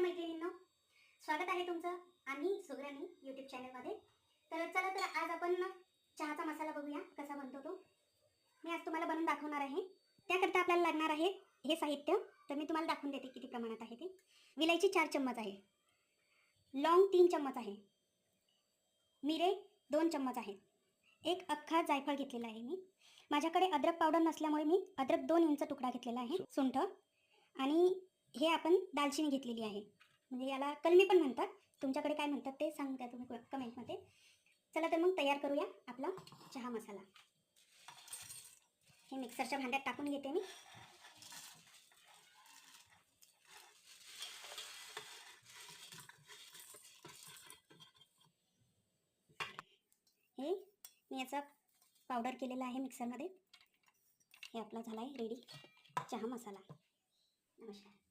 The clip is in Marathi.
मैत्रिणींनो, स्वागत आहे तुमचं आम्ही सुग्रणी यूट्यूब चॅनलमध्ये. तर चला तर आज आपण चहाचा मसाला बघूया कसा बनतो तो. मी आज तुम्हाला बनवून दाखवणार आहे. त्याकरता आपल्याला लागणार आहे हे साहित्य. तर मी तुम्हाला दाखवून देते किती प्रमाणात आहे ते. विलायची 4 चम्मच आहे, लॉंग 3 चम्मच आहे, मिरे 2 चम्मच आहेत, एक अख्खा जायफळ घेतलेला आहे मी. माझ्याकडे अद्रक पावडर नसल्यामुळे मी अद्रक 2 इंच तुकडा घेतलेला आहे, सुंठ, आणि हे आपण दालचिनी घेतलेली आहे. म्हणजे याला कलमी पण म्हणतात. तुमच्याकडे काय म्हणतात ते सांगता तुम्ही कमेंटमध्ये. चला तर मग तयार करूया आपला चहा मसाला. हे मिक्सरच्या भांड्यात टाकून घेते मी. हे मी याचा पावडर केलेला आहे मिक्सरमध्ये. हे आपला झाला आहे रेडी चहा मसाला. नमस्कार.